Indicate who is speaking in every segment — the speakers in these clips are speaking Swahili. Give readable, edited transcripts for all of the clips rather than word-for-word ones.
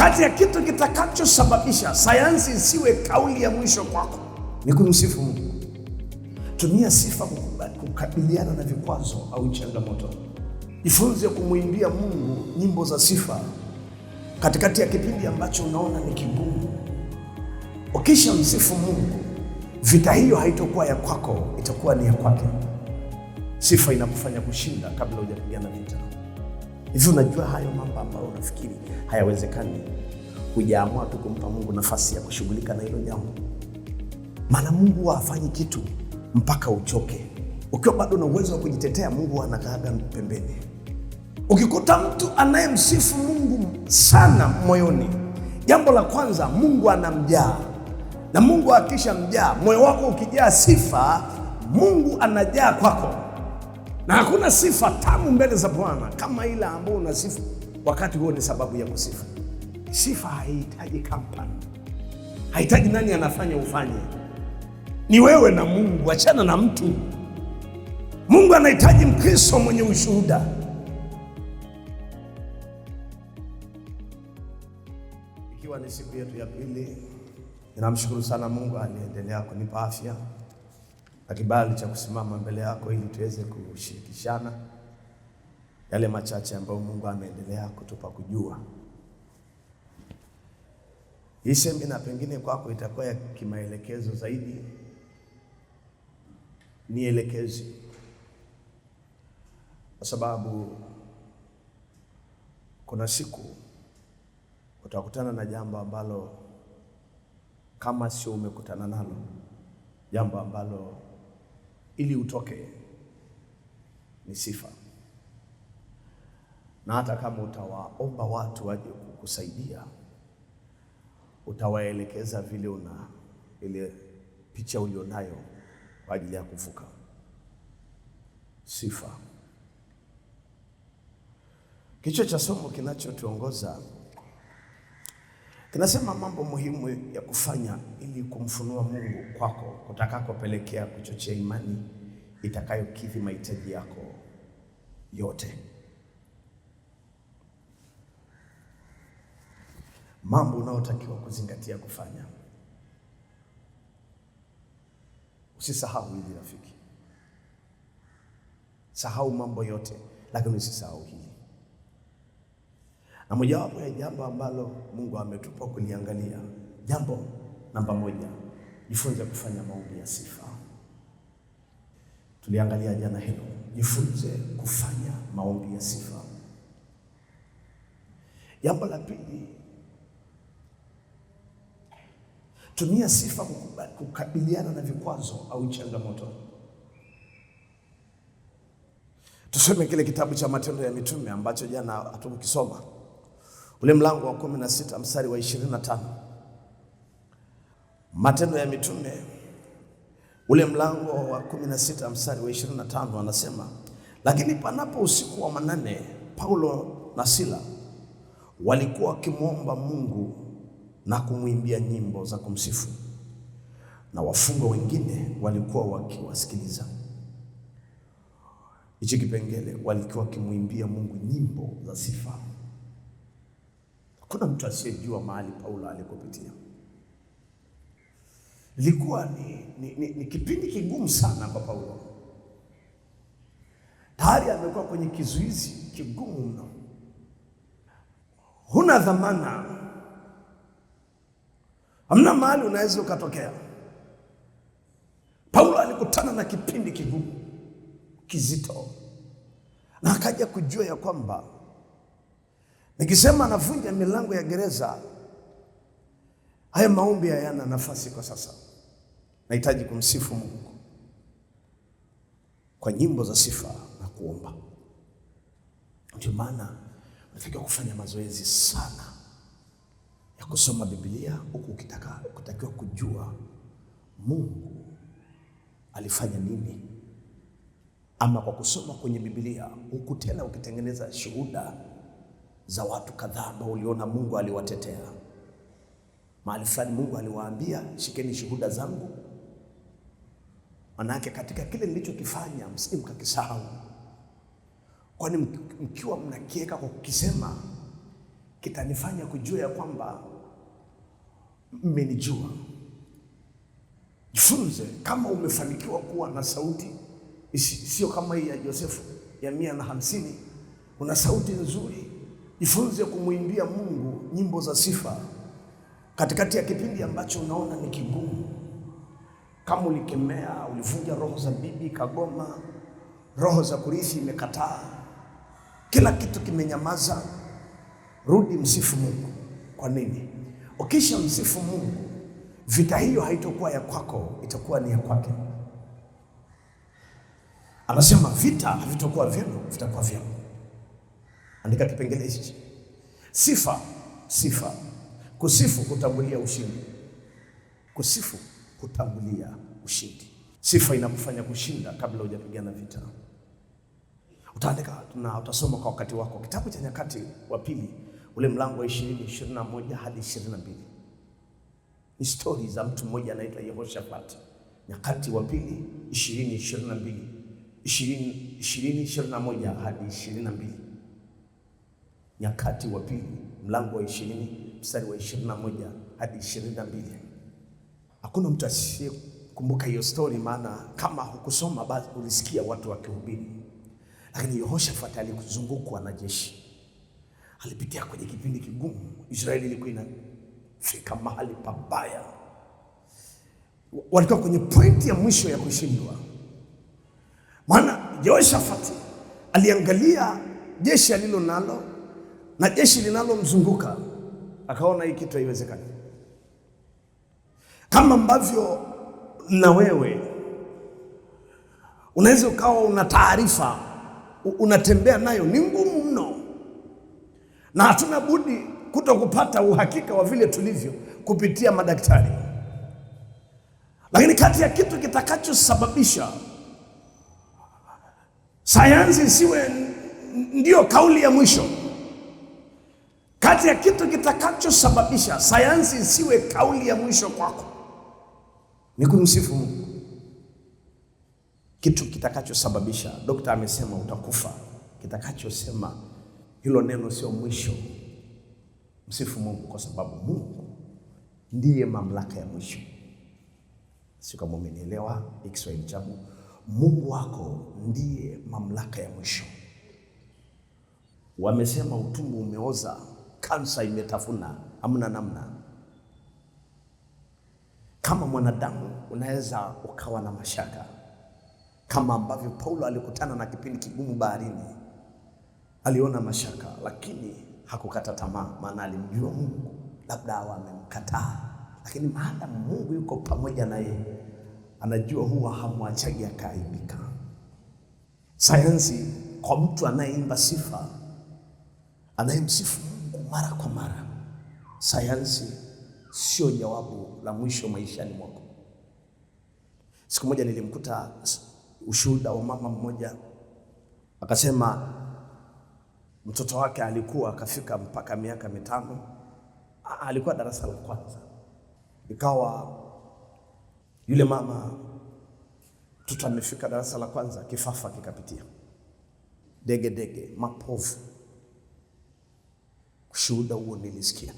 Speaker 1: Kati ya kitu kitakachosababisha sayansi isiwe kauli ya mwisho kwako ni kumsifu Mungu. Tumia sifa kukabiliana na vikwazo au changamoto. Jifunze kumwimbia Mungu nyimbo za sifa katikati ya kipindi ambacho unaona ni kigumu. Ukisha msifu Mungu, vita hiyo haitakuwa ya kwako, itakuwa ni ya kwake. Sifa inakufanya kushinda kabla hujapigana vita. Hivi unajua hayo mambo ambayo unafikiri hayawezekani, hujaamua tu kumpa Mungu nafasi ya kushughulika na hilo jambo. Maana Mungu hafanyi kitu mpaka uchoke. Ukiwa bado na uwezo wa kujitetea, Mungu anakaaga pembeni. Ukikuta mtu anayemsifu Mungu sana moyoni, jambo la kwanza, Mungu anamjaa. Na Mungu akisha mjaa, moyo wako ukijaa sifa, Mungu anajaa kwako. Na hakuna sifa tamu mbele za Bwana kama ile ambayo unasifu wakati huo ni sababu ya kusifu. Sifa haihitaji kampani, haihitaji nani anafanya ufanye. Ni wewe na Mungu, achana na mtu. Mungu anahitaji Mkristo mwenye ushuhuda. Ikiwa ni siku yetu ya pili, ninamshukuru sana Mungu aliendelea kunipa afya na kibali cha kusimama mbele yako ili tuweze kushirikishana yale machache ambayo Mungu ameendelea kutupa kujua. Hii semina pengine kwako itakuwa ya kimaelekezo zaidi, nielekezi, kwa sababu kuna siku utakutana na jambo ambalo kama sio umekutana nalo, jambo ambalo ili utoke ni sifa. Na hata kama utawaomba watu waje kukusaidia, utawaelekeza vile ile picha ulionayo kwa ajili ya kuvuka. Sifa. Kichwa cha somo kinachotuongoza kinasema mambo muhimu ya kufanya ili kumfunua Mungu kwako, kutakakopelekea kuchochea imani itakayokidhi mahitaji yako yote. Mambo unayotakiwa kuzingatia kufanya. Usisahau hili rafiki. Sahau mambo yote, lakini usisahau hili. Na mojawapo ya jambo ambalo Mungu ametupa kuliangalia, jambo namba 1, jifunze kufanya maombi ya sifa. Tuliangalia jana hilo, jifunze kufanya maombi ya sifa. Jambo la pili, tumia sifa kukabiliana na vikwazo au changamoto. Tusome kile kitabu cha Matendo ya Mitume ambacho jana hatukukisoma. Ule mlango wa 16 mstari wa 25. Matendo ya Mitume ule mlango wa 16 mstari wa 25 anasema, lakini panapo usiku wa manane, Paulo na Sila walikuwa wakimwomba Mungu na kumwimbia nyimbo za kumsifu, na wafungwa wengine walikuwa wakiwasikiliza. Hichi kipengele, walikuwa wakimwimbia Mungu nyimbo za sifa. Kuna mtu asiyejua mahali Paulo alikopitia. Ilikuwa ni kipindi kigumu sana kwa Paulo. Tayari amekuwa kwenye kizuizi kigumu mno. Huna dhamana. Hamna mahali unaweza ukatokea. Paulo alikutana na kipindi kigumu, kizito. Na akaja kujua ya kwamba nikisema anavunja milango ya gereza, haya maombi hayana nafasi kwa sasa. Nahitaji kumsifu Mungu kwa nyimbo za sifa na kuomba. Ndio maana nafika kufanya mazoezi sana ya kusoma Biblia, huku kutakiwa kujua Mungu alifanya nini. Ama kwa kusoma kwenye Biblia, huku tena ukitengeneza shuhuda za watu kadhaa ambao uliona Mungu aliwatetea. Mahali fulani Mungu aliwaambia, shikeni shuhuda zangu. Manake katika kile nilichokifanya msije mkakisahau. Kwani mkiwa mnakieka kwa kukisema, kitanifanya kujua ya kwamba mmenijua. Jifunze kama umefanikiwa kuwa na sauti sio kama hii ya Yosefu ya 150, una sauti nzuri. Jifunze kumwimbia Mungu nyimbo za sifa katikati ya kipindi ambacho unaona ni kigumu. Kama ulikemea, ulivunja roho za bibi kagoma, roho za kurithi imekataa, kila kitu kimenyamaza, rudi msifu Mungu. Kwa nini? Ukisha msifu Mungu, vita hiyo haitakuwa ya kwako, itakuwa ni ya kwake. Anasema vita havitakuwa vyenu, vitakuwa vyenu. Andika kipengele hichi. Sifa. Kusifu kutangulia ushindi. Kusifu kutangulia ushindi. Sifa inakufanya kushinda kabla hujapigana vita. Utaandika na utasoma kwa wakati wako. Kitabu cha Nyakati wa Pili, ule mlango wa 20:21 hadi 22. Ni story za mtu mmoja anaitwa Yehoshafati. Nyakati wa Pili 20:22, 20:21 hadi 22. Nyakati wa Pili mlango wa 20 mstari wa 21 hadi 22. Hakuna mtu asiyekumbuka hiyo story, maana kama hukusoma basi ulisikia watu wakihubiri. Lakini Yehoshafati alikuzungukwa na jeshi. Alipitia kwenye kipindi kigumu. Israeli ilikuwa inafika mahali pabaya. Walikuwa kwenye pointi ya mwisho ya kushindwa. Maana Yehoshafati aliangalia jeshi alilo nalo na jeshi linalomzunguka, akaona hii kitu haiwezekani. Kama ambavyo na wewe unaweza ukawa una taarifa unatembea nayo ni ngumu mno, na hatuna budi kutokupata uhakika wa vile tulivyo kupitia madaktari. Lakini kati ya kitu kitakachosababisha sayansi siwe ndio kauli ya mwisho, kati ya kitu kitakachosababisha sayansi siwe kauli ya mwisho kwako, ni kumsifu Mungu. Kitu kitakachosababisha, dokta amesema utakufa, kitakachosema hilo neno sio mwisho, msifu Mungu, kwa sababu Mungu ndiye mamlaka ya mwisho. Sio kama umenielewa Kiswahili changu. Mungu wako ndiye mamlaka ya mwisho. Wamesema utumbo umeoza, kansa imetafuna, hamna namna. Kama mwanadamu unaweza ukawa na mashaka, kama ambavyo Paulo alikutana na kipindi kigumu baharini. Aliona mashaka lakini hakukata tamaa, maana alimjua Mungu. Labda hawa amemkataa, lakini maadamu Mungu yuko pamoja naye, anajua huwa hamwachagi akaibika. Sayansi kwa mtu anayeimba sifa, anayemsifu Mungu mara kwa mara, sayansi sio jawabu la mwisho maishani mwako. Siku moja nilimkuta ushuhuda wa mama mmoja, akasema mtoto wake alikuwa akafika mpaka miaka 5, alikuwa darasa la kwanza. Ikawa yule mama, mtoto amefika darasa la kwanza, kifafa kikapitia, dege mapovu. Ushuhuda huo nilisikia.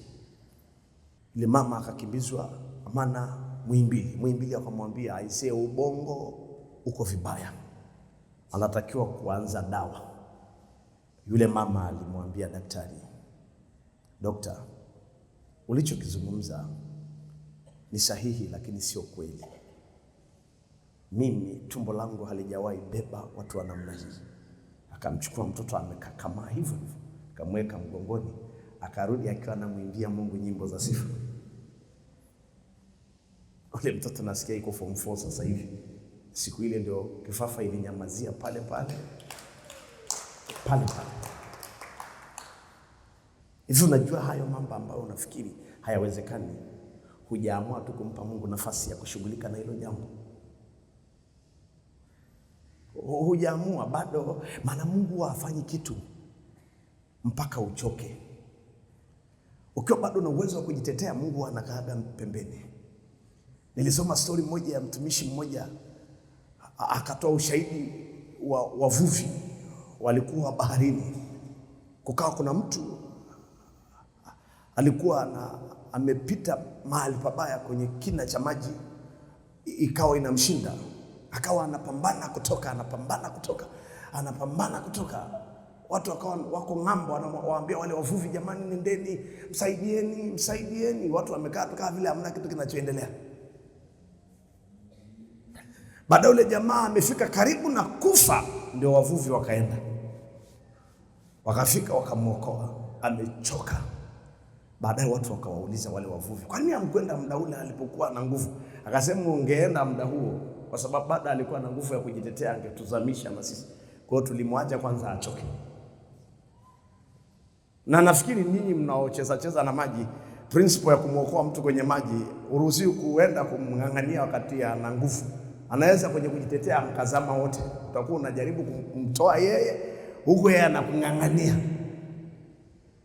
Speaker 1: Yule mama akakimbizwa Amana Muhimbili akamwambia aisee, ubongo uko vibaya, anatakiwa kuanza dawa. Yule mama alimwambia daktari, dokta, ulichokizungumza ni sahihi lakini sio kweli. Mimi tumbo langu halijawahi beba watu wa namna hii. Akamchukua mtoto amekakamaa hivyo, akamweka mgongoni, akarudi akiwa anamwimbia Mungu nyimbo za sifa. Ule mtoto nasikia yuko form 4 sasa hivi. Siku ile ndio kifafa ilinyamazia pale. Hivi unajua hayo mambo ambayo unafikiri hayawezekani, hujaamua tu kumpa Mungu nafasi ya kushughulika na hilo jambo. Hujaamua bado, maana Mungu hafanyi kitu mpaka uchoke. Ukiwa bado na uwezo wa kujitetea, Mungu anakaaga pembeni. Nilisoma story moja ya mtumishi mmoja, akatoa ushahidi wa wavuvi walikuwa baharini. Kukawa kuna mtu alikuwa amepita mahali pabaya kwenye kina cha maji, ikawa inamshinda, akawa anapambana kutoka. Watu wakawa wako ng'ambo, wanawaambia wale wavuvi, jamani, nendeni msaidieni. Watu wamekaa tukaa vile hamna kitu kinachoendelea. Baada yule jamaa amefika karibu na kufa, ndio wavuvi wakaenda, wakafika wakamuokoa, amechoka. Baadaye watu wakawauliza wale wavuvi, kwa nini hamkwenda muda ule alipokuwa na nguvu? Akasema ungeenda muda huo, kwa sababu baada alikuwa na nguvu ya kujitetea, angetuzamisha na sisi. Kwa hiyo tulimwacha kwanza achoke. Na nafikiri ninyi mnaocheza na maji, principle ya kumuokoa mtu kwenye maji, uruhusiwi kuenda kumng'ang'ania wakati ana nguvu. Anaweza kwenye kujitetea mkazama wote, utakuwa unajaribu kumtoa yeye, huko yeye anakung'ang'ania.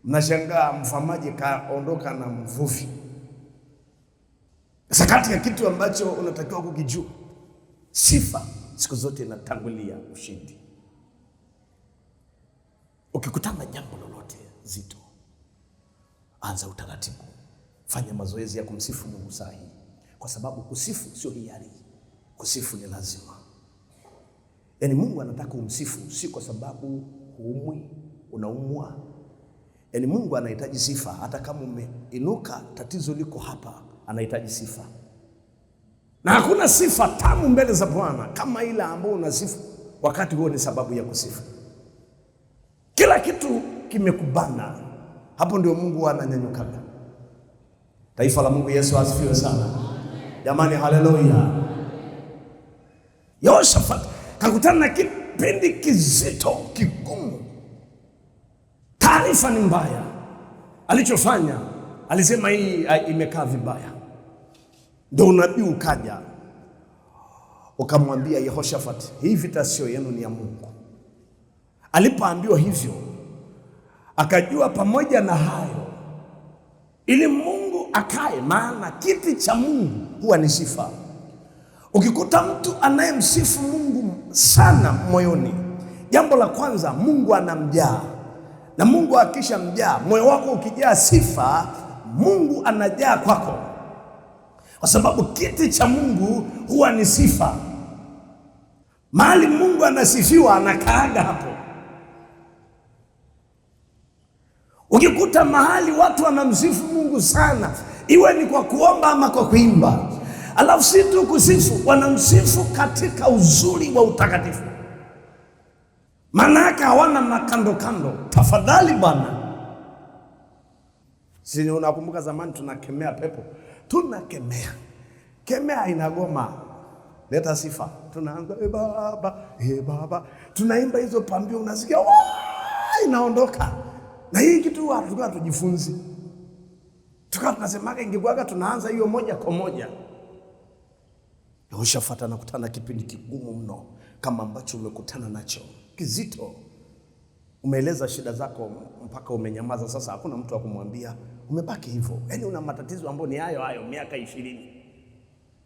Speaker 1: Mnashangaa mfamaji kaondoka na mvuvi. Sasa kati ya kitu ambacho unatakiwa kukijua, sifa siku zote inatangulia ushindi. Ukikutana jambo lolote zito, anza utaratibu, fanya mazoezi ya kumsifu Mungu sahihi, kwa sababu kusifu sio hiari, kusifu ni lazima. Yaani Mungu anataka umsifu, si kwa sababu huumwi, unaumwa. Yaani Mungu anahitaji sifa, hata kama umeinuka, tatizo liko hapa, anahitaji sifa. Na hakuna sifa tamu mbele za Bwana kama ile ambayo unasifu wakati huo ni sababu ya kusifu. Kila kitu kimekubana, hapo ndio Mungu ananyanyuka. Taifa la Mungu, Yesu asifiwe sana. Jamani, haleluya. Yehoshafat kakutana na kipindi kizito, kigumu. Taarifa ni mbaya. Alichofanya, alisema hii imekaa vibaya. Ndio unabii ukaja, ukamwambia Yehoshafat, hii vita sio yenu, ni ya Mungu. Alipoambiwa hivyo, akajua pamoja na hayo, ili Mungu akae, maana kiti cha Mungu huwa ni sifa. Ukikuta mtu anayemsifu Mungu sana moyoni, jambo la kwanza, Mungu anamjaa. Na Mungu akisha mjaa, moyo wako ukijaa sifa, Mungu anajaa kwako. Kwa sababu kiti cha Mungu huwa ni sifa. Mahali Mungu anasifiwa, anakaaga hapo. Ukikuta mahali watu wanamsifu Mungu sana, iwe ni kwa kuomba ama kwa kuimba, alafu si tu kusifu, wanamsifu katika uzuri wa utakatifu, maana yake hawana makando kando. Tafadhali Bwana. Sisi unakumbuka zamani tunakemea pepo, kemea inagoma, leta sifa, tunaanza baba, tunaimba hizo pambio, unasikia inaondoka. Na hii kitu tulikuwa tujifunzi, tukawa tunasemaga ingekuwaga tunaanza hiyo moja kwa moja. Yehoshafat anakutana kipindi kigumu mno kama ambacho umekutana nacho, kizito. Umeeleza shida zako mpaka umenyamaza, sasa hakuna mtu wa kumwambia, umebaki hivyo. Yaani una matatizo ambayo ni hayo miaka 20.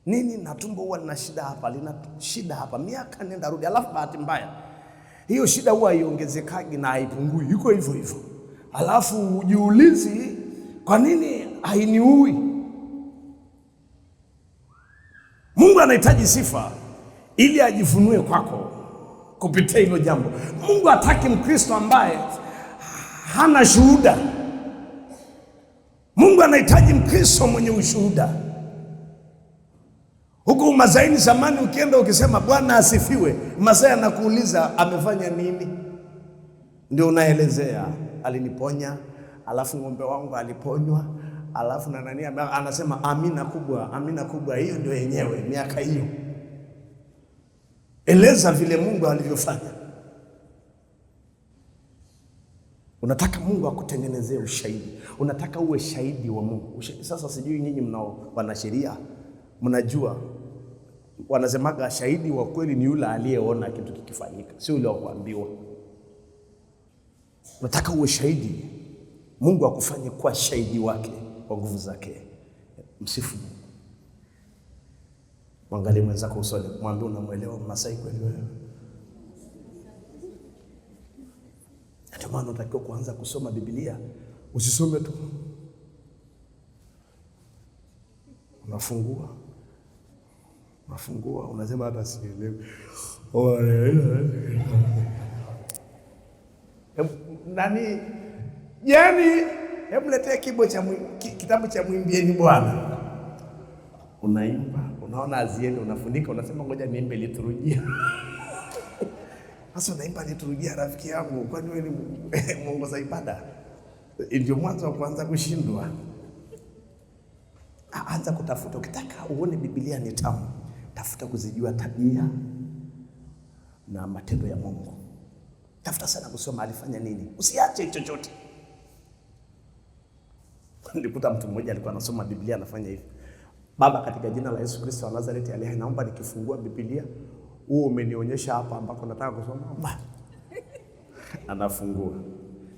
Speaker 1: Nini na tumbo huwa lina shida hapa, lina shida hapa, miaka nenda rudi. Alafu bahati mbaya, hiyo shida huwa iongezekagi na haipungui, yuko hivyo hivyo. Alafu ujiulizi, kwa nini hainiui? Mungu anahitaji sifa ili ajifunue kwako kupitia hilo jambo. Mungu hataki Mkristo ambaye hana shuhuda. Mungu anahitaji Mkristo mwenye ushuhuda. Huko Masaini zamani ukienda ukisema Bwana asifiwe, Masai anakuuliza amefanya nini? Ndio unaelezea, aliniponya, alafu ng'ombe wangu aliponywa, alafu na nani anasema amina kubwa, hiyo ndio yenyewe miaka hiyo. Eleza vile Mungu alivyofanya. Unataka Mungu akutengenezee ushahidi. Unataka uwe shahidi wa Mungu. Sasa sijui nyinyi mnao wanasheria, mnajua wanasemaga shahidi wa kweli ni yule aliyeona kitu kikifanyika, sio yule wa kuambiwa. Unataka uwe shahidi, Mungu akufanye kuwa shahidi wake kwa nguvu zake. Msifu Mungu. Mwangalie mwenzako usoni, mwambie unamwelewa Masai kweli wewe. Ndio maana unatakiwa kuanza kusoma Biblia. Usisome tu unafungua, unasema hata sielewi. Nani? Yaani, hebu letee kitabu cha Mwimbieni Bwana. Unaimba, unaona aziendi, unafunika, unasema ngoja niimbe liturujia. Sasa unaimba liturujia, rafiki yangu, kwani wewe ni mwongoza ibada? Ndio mwanzo wa kuanza kushindwa. Anza kutafuta. Ukitaka uone Biblia ni tamu, tafuta kuzijua tabia na matendo ya Mungu. Tafuta sana kusoma alifanya nini. Usiache chochote. Nilikuta mtu mmoja alikuwa anasoma Biblia anafanya hivi: Baba, katika jina la Yesu Kristo wa Nazareti aliye hai, naomba nikifungua Biblia huo umenionyesha hapa ambako nataka kusoma. Anafungua.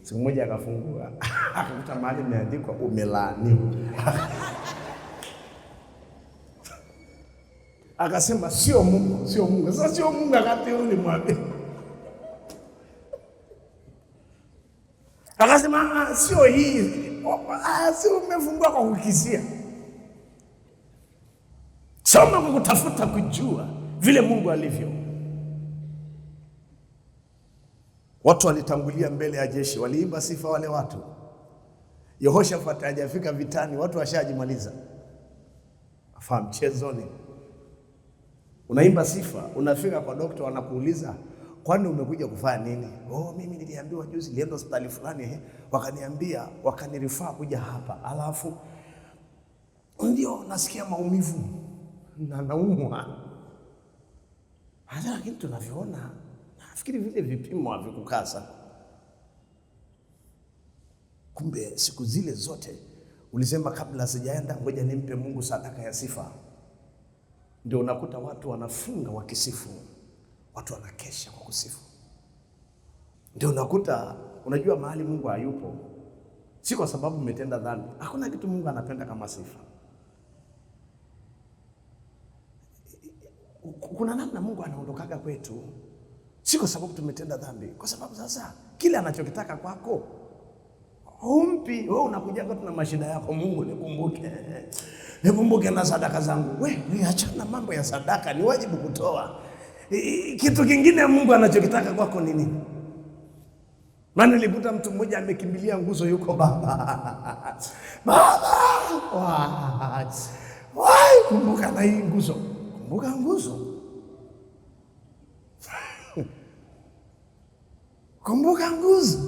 Speaker 1: Siku moja akafungua, akakuta mahali imeandikwa umelaaniwa. Akasema sio Mungu. Sasa sio Mungu akati ulimwambia. Akasema sio hii. Sio umefungua kwa kukisia. Soma kwa kutafuta kujua vile Mungu alivyo. Watu walitangulia mbele ya jeshi, waliimba sifa wale watu. Yehoshafati hajafika vitani, watu washajimaliza. Afa mchezoni. Unaimba sifa, unafika kwa daktari wanakuuliza, kwani umekuja kufanya nini? Mimi niliambiwa juzi nilienda hospitali fulani, wakaniambia, wakanirifaa kuja hapa. Alafu ndio nasikia maumivu na naumwa. Hata lakini tunavyoona, nafikiri vile vipimo havikukasa. Kumbe siku zile zote ulisema kabla sijaenda ngoja nimpe Mungu sadaka ya sifa. Ndio unakuta watu wanafunga wakisifu, watu wanakesha kwa kusifu. Ndio unakuta, unajua mahali Mungu hayupo si kwa sababu umetenda dhambi. Hakuna kitu Mungu anapenda kama sifa. Kuna namna Mungu anaondokaga kwetu si kwa sababu tumetenda dhambi, kwa sababu sasa kile anachokitaka kwako humpi. Wewe unakuja kwa tuna mashida yako, Mungu nikumbuke na sadaka zangu. Wewe achana mambo ya sadaka, ni wajibu kutoa. Kitu kingine Mungu anachokitaka kwako ni nini? Maana nilikuta mtu mmoja amekimbilia nguzo, yuko baba. Kumbuka na hii nguzo. Kumbuka nguzo. Kumbuka nguzo.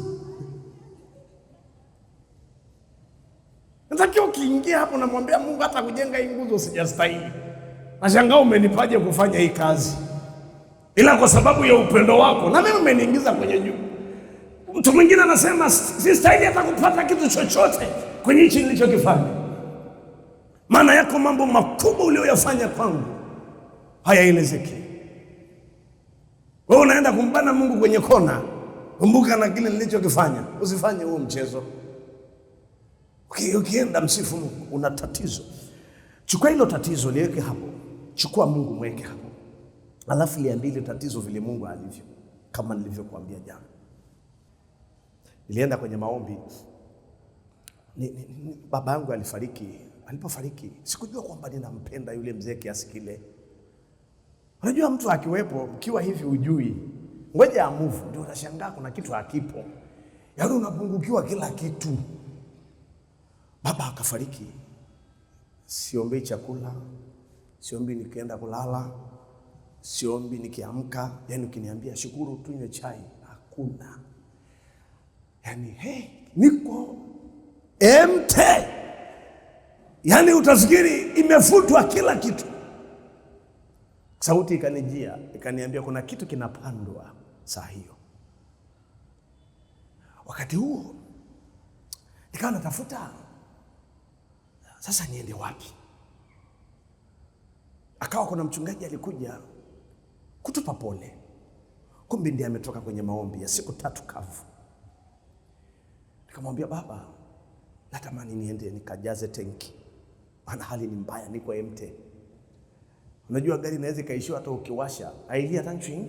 Speaker 1: Nataka ukiingia hapo namwambia Mungu, hata kujenga hii nguzo sijastahili. Nashangaa umenipaje kufanya hii kazi. Ila kwa sababu ya upendo wako na mimi umeniingiza kwenye juu. Mtu mwingine anasema sistahili hata kupata kitu chochote kwenye hichi nilichokifanya. Maana yako mambo makubwa uliyoyafanya kwangu hayaelezeki. Wewe unaenda kumbana Mungu kwenye kona. Kumbuka na kile nilichokifanya. Usifanye huo mchezo. Ukienda msifu Mungu, una tatizo. Chukua hilo tatizo liweke hapo. Chukua Mungu mweke hapo. Alafu liambie tatizo vile Mungu alivyo, kama nilivyokuambia jana. Nilienda kwenye maombi. Baba yangu alifariki. Alipofariki sikujua kwamba ninampenda yule mzee kiasi kile. Unajua mtu akiwepo mkiwa hivi ujui, ngoja amove, ndio unashangaa kuna kitu hakipo. Yaani unapungukiwa kila kitu. Baba akafariki. Siombi chakula, siombi nikienda kulala, siombi nikiamka. Yaani ukiniambia shukuru tunywe chai, hakuna. Yaani niko empty. Yaani utafikiri imefutwa kila kitu. Sauti ikanijia, ikaniambia kuna kitu kinapandwa saa hiyo. Wakati huo nikawa natafuta sasa niende wapi. Akawa kuna mchungaji alikuja kutupa pole. Kumbe ndiye ametoka kwenye maombi ya siku 3 kavu. Nikamwambia baba, natamani niende nikajaze tenki. Maana hali ni mbaya, niko empty. Unajua gari inaweza ikaishiwa hata ukiwasha. Ailia tanki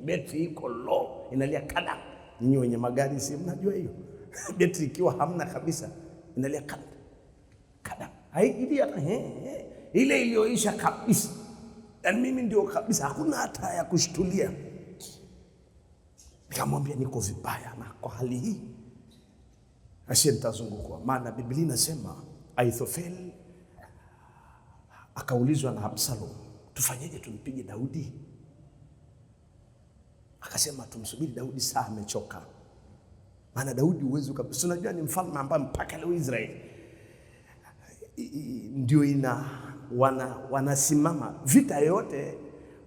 Speaker 1: betri iko low, inalia kada. Ninyi wenye magari si mnajua hiyo. Betri ikiwa hamna kabisa, inalia kada. ile iliyoisha kabisa. Yaani mimi ndio kabisa, hakuna hata ya kushtulia. Nikamwambia niko vibaya na kwa hali hii asiye nitazungukwa. Maana Biblia inasema Ahithofeli akaulizwa na Absalom, tufanyeje tumpige Daudi? Akasema tumsubiri Daudi, saa amechoka. Maana Daudi uwezo kabisa, unajua ni mfalme ambaye mpaka leo Israeli ndio wanasimama vita yote,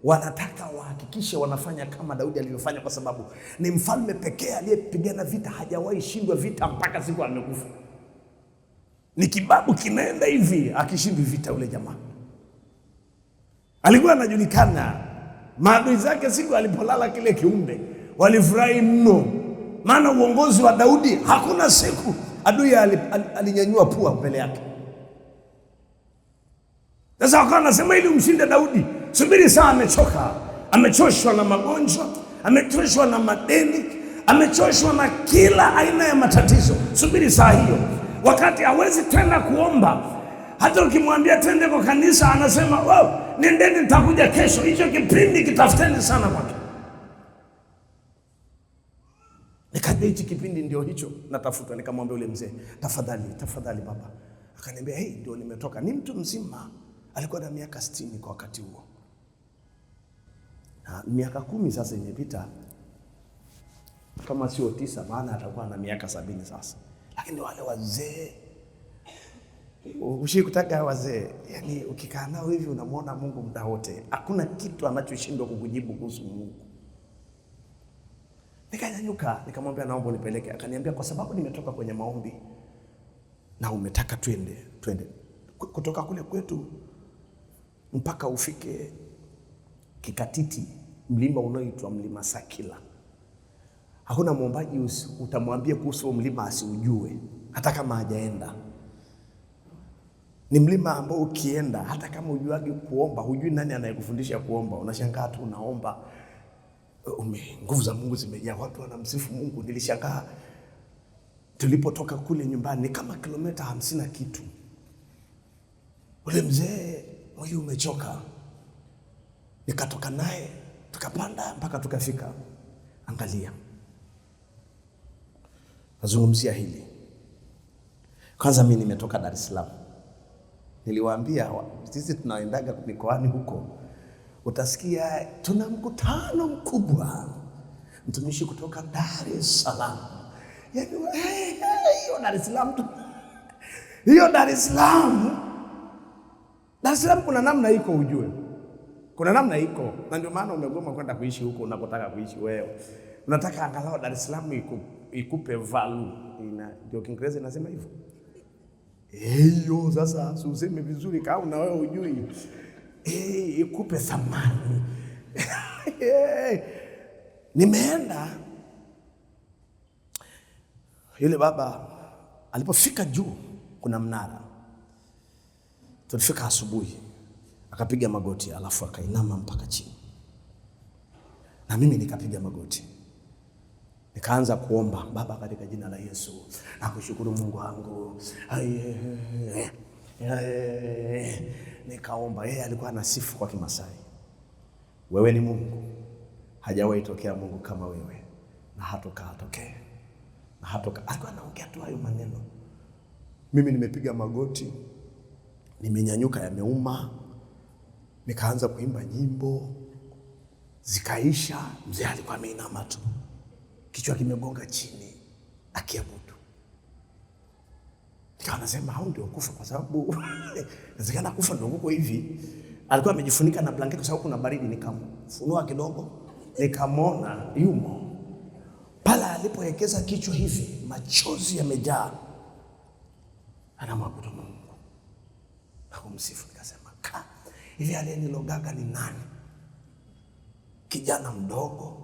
Speaker 1: wanataka wahakikishe wanafanya kama Daudi alivyofanya, kwa sababu ni mfalme pekee aliyepigana vita, hajawahi shindwa vita mpaka siku amekufa. Ni kibabu kinaenda hivi akishindwa vita. Ule jamaa alikuwa anajulikana, maadui zake siku alipolala kile kiumbe walifurahi mno, maana uongozi wa Daudi hakuna siku adui alinyanyua pua mbele yake. Sasa wakawa nasema ili umshinde Daudi, subiri saa amechoka, amechoshwa na magonjwa, amechoshwa na madeni, amechoshwa na kila aina ya matatizo. Subiri saa hiyo, wakati hawezi tena kuomba. Hata ukimwambia twende kwa kanisa anasema wow, nendeni nitakuja kesho. Hicho kipindi kitafuteni sana kwake. Nikaambia hichi kipindi ndio hicho natafuta. Nikamwambia ule mzee, tafadhali baba. Akaniambia ndio nimetoka. Ni mtu mzima, alikuwa na miaka 60 kwa wakati huo. Na miaka 10 sasa imepita, kama sio 9, maana atakuwa na miaka 70 sasa. Lakini wale wazee, ushikutaka wazee, yani ukikaa nao hivi unamwona Mungu muda wote. Hakuna kitu anachoshindwa kukujibu kuhusu Mungu. Nikanyanyuka, nikamwambia naomba unipeleke. Akaniambia kwa sababu nimetoka kwenye maombi na umetaka twende. Kutoka kule kwetu mpaka ufike Kikatiti, mlima unaoitwa mlima Sakila. Hakuna mwombaji utamwambia kuhusu mlima asiujue, hata kama hajaenda. Ni mlima ambao ukienda, hata kama hujuagi kuomba, hujui nani anayekufundisha kuomba, unashangaa tu unaomba, nguvu za Mungu zimejaa, watu wanamsifu Mungu. Nilishangaa tulipotoka kule nyumbani, ni kama kilomita 50 na kitu. Ule mzee mwili umechoka, nikatoka naye tukapanda mpaka tukafika. Angalia, nazungumzia hili. Kwanza mimi nimetoka Dar es Salaam. Niliwaambia sisi tunaendaga mikoani huko, utasikia tuna mkutano mkubwa, mtumishi kutoka Dar es Salaam. Yaani hiyo Dar es Salaam tu. Hiyo Dar es Salaam kuna namna iko, ujue. Kuna namna iko, na ndio maana umegoma kwenda kuishi huko unakotaka kuishi wewe. Unataka angalau Dar es Salaam ikupe value. Ndio Kiingereza inasema hivyo. Hiyo sasa useme vizuri kama na wewe ujui. Ikupe thamani. Nimeenda, yule baba alipofika juu kuna mnara. Tulifika asubuhi, akapiga magoti alafu akainama mpaka chini. Na mimi nikapiga magoti. Nikaanza kuomba, Baba katika jina la Yesu, nakushukuru Mungu wangu. Nikaomba. Yeye alikuwa anasifu kwa Kimasai. Wewe ni Mungu, hajawahi tokea Mungu kama wewe, na hatokee. Alikuwa anaongea tu hayo maneno. Mimi nimepiga magoti, nimenyanyuka, yameuma. Nikaanza kuimba nyimbo, zikaisha. Mzee alikuwa ameinama tu, kichwa kimegonga chini akiabudu. Nikawa nasema hao ndio kufa, kwa sababu inawezekana kufa ndio huko hivi. Alikuwa amejifunika na blanketi kwa sababu kuna baridi. Nikamfunua kidogo, nikamwona yumo pale alipowekeza kichwa hivi, machozi yamejaa, anamwabudu Mungu na kumsifu. Nikasema hivi aliyenilogaga ni nani? Kijana mdogo,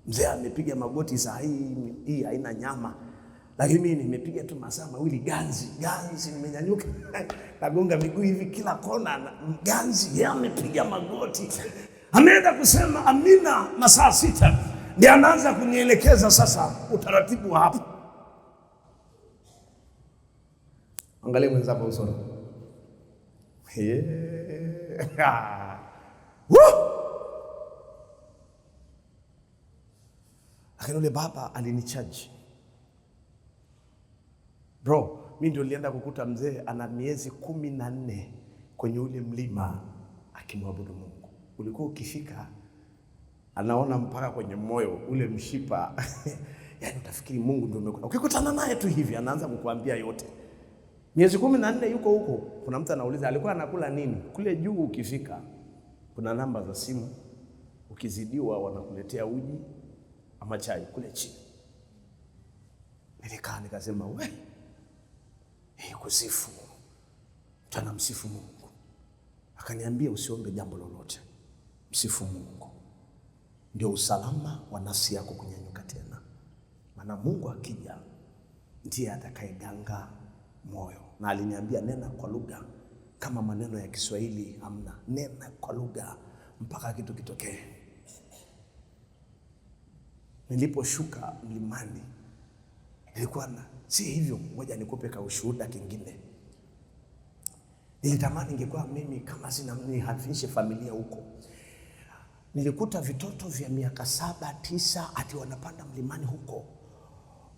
Speaker 1: mzee amepiga magoti. Saa hii haina nyama, lakini mimi nimepiga tu masaa mawili ganzi, nimenyanyuka nagonga miguu hivi kila kona, ganzi. Yeye amepiga magoti, ameenda kusema amina masaa 6. Ndiye anaanza kunielekeza sasa utaratibu wa hapo. Angalia mwenzako usoni, Yeah. Lakini yule baba alinichaji. Bro, mimi ndio nilienda kukuta mzee ana miezi 14 kwenye ule mlima akimwabudu Mungu. Ulikuwa ukifika anaona mpaka kwenye moyo ule mshipa. Yaani utafikiri Mungu ndio umekuta. Ukikutana naye tu hivi anaanza kukuambia yote. Miezi 14 yuko huko. Kuna mtu anauliza alikuwa anakula nini? Kule juu ukifika kuna namba za simu. Ukizidiwa wanakuletea uji ama chai kule chini. Nilikaa nikasema kusifu. Tuna msifu Mungu. Akaniambia usiombe jambo lolote. Msifu Mungu. Ndio usalama wa nafsi yako kunyanyuka tena. Maana Mungu akija ndiye atakayeganga moyo. Na aliniambia nena kwa lugha kama maneno ya Kiswahili hamna. Nena kwa lugha mpaka kitu kitokee. Niliposhuka mlimani nilikuwa si hivyo, ngoja nikupe ka ushuhuda kingine. Nilitamani ningekuwa mimi kama sina nihafinishe familia huko. Nilikuta vitoto vya miaka 7, 9 ati wanapanda mlimani huko.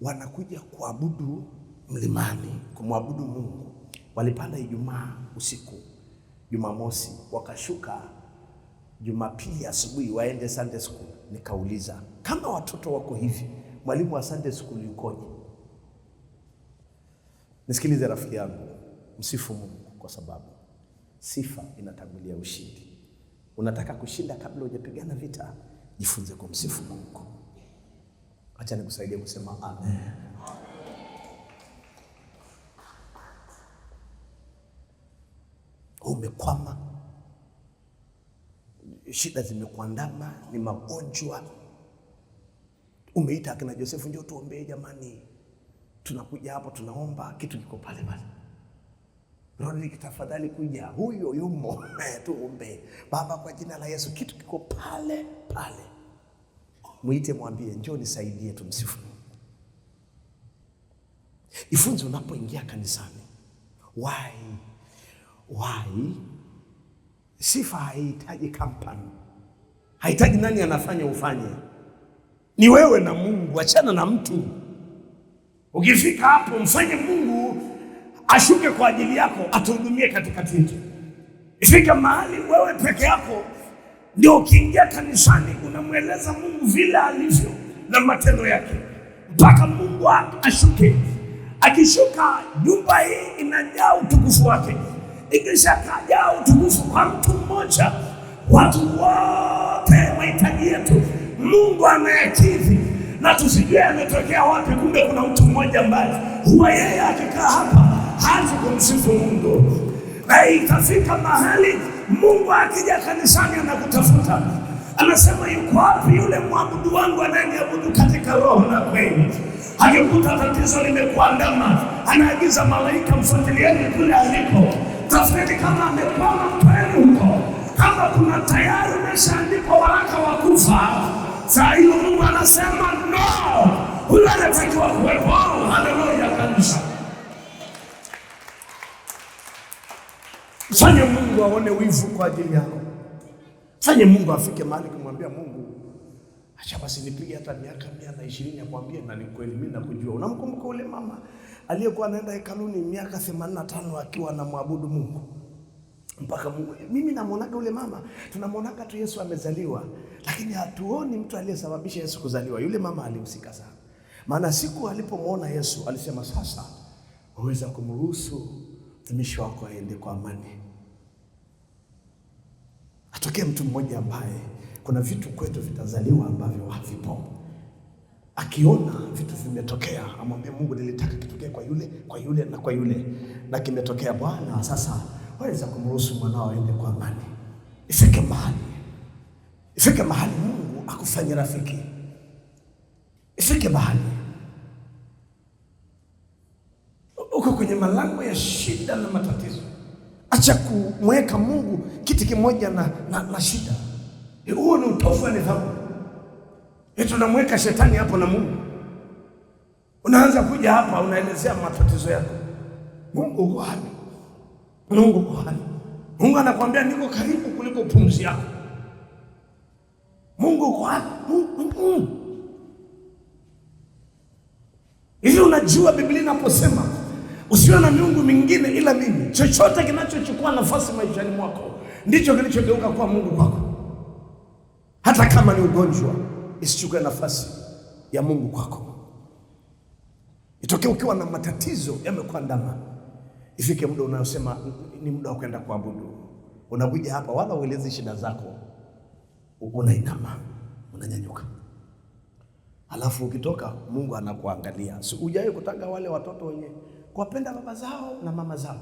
Speaker 1: Wanakuja kuabudu mlimani, kumwabudu Mungu. Walipanda Ijumaa usiku, Jumamosi, wakashuka Jumapili asubuhi waende Sunday school. Nikauliza, kama watoto wako hivi, mwalimu wa Sunday school yukoje? Nisikilize rafiki yangu, msifu Mungu kwa sababu sifa inatangulia ushindi. Unataka kushinda kabla hujapigana vita, jifunze kumsifu Mungu. Acha nikusaidie kusema amen. Umekwama, shida zimekuandama, ni magonjwa. Umeita akina Josefu, njoo tuombee jamani. Tunakuja hapo tunaomba, kitu kiko pale pale. Rodrick tafadhali kuja, huyo yumo, tuombe. Baba kwa jina la Yesu, kitu kiko pale pale. Muite mwambie, njoo nisaidie tumsifu. Ifunze unapoingia kanisani. Why? Sifa haihitaji kampani. Haihitaji nani anafanya ufanye. Ni wewe na Mungu, achana na mtu. Ukifika hapo mfanye Mungu ashuke kwa ajili yako, atuhudumie katikati yetu. Ifika mahali wewe peke yako ndio ukiingia kanisani unamweleza Mungu vile alivyo na matendo yake mpaka Mungu ashuke. Akishuka nyumba hii inajaa utukufu wake. Ikishakajaa utukufu kwa mtu mmoja, watu wote mahitaji yetu Mungu anayakidhi. Na tusijue ametokea wapi, kumbe kuna mtu mmoja ambaye huwa yeye akikaa hapa haanzi kumsifu Mungu. Na itafika mahali Mungu akija kanisani anakutafuta. Anasema yuko wapi yule mwabudu wangu anayeniabudu katika roho na kweli. Akikuta tatizo limekuandama, anaagiza malaika mfuatilieni kule aliko. Tafuteni kama amekwama mpeni huko. Kama kuna tayari umeshaandikwa waraka wa kufa, saa hiyo Mungu anasema no, huyo anatakiwa kuwepo. Haleluya kanisa. Fanye Mungu aone wivu kwa ajili yako. Fanye Mungu afike mahali kumwambia Mungu, acha basi nipige hata miaka 120 akwambie na ni kweli mimi nakujua. Unamkumbuka ule mama aliyekuwa anaenda hekaluni miaka 85 akiwa anamwabudu Mungu? Mpaka Mungu, mimi namuonaga ule mama, tunamuonaga tu Yesu amezaliwa, lakini hatuoni mtu aliyesababisha Yesu kuzaliwa. Yule mama alihusika sana. Maana siku alipomuona Yesu alisema, sasa waweza kumruhusu mtumishi wako aende kwa amani. Atokee mtu mmoja ambaye kuna vitu kwetu vitazaliwa ambavyo havipo. Akiona vitu vimetokea, amwambie Mungu, nilitaka kitokee kwa yule na kwa yule, na kimetokea Bwana. Sasa waweza kumruhusu mwanao aende kwa amani. Ifike mahali Mungu akufanye rafiki. Ifike mahali uko kwenye malango ya shida na matatizo, acha kumweka Mungu kiti kimoja na shida. Huo ni utovu wa nidhamu. Tunamweka shetani hapo na Mungu. Unaanza kuja hapa unaelezea matatizo yako. Mungu uko wapi? Mungu uko wapi? Mungu anakuambia niko karibu kuliko pumzi yako. Mungu uko wapi? Hivi unajua Biblia inaposema usiwe na miungu mingine ila mimi, chochote kinachochukua nafasi maishani mwako ndicho kilichogeuka kuwa Mungu kwako. Hata kama ni ugonjwa, isichukue nafasi ya Mungu kwako. Itokee ukiwa na matatizo yamekuandama, ifike muda unayosema ni muda wa kwenda kuabudu. Unakuja hapa wala uelezi shida zako, unainama, unanyanyuka. Alafu ukitoka Mungu anakuangalia. Si hujawahi kutanga wale watoto wenye kuwapenda baba zao na mama zao?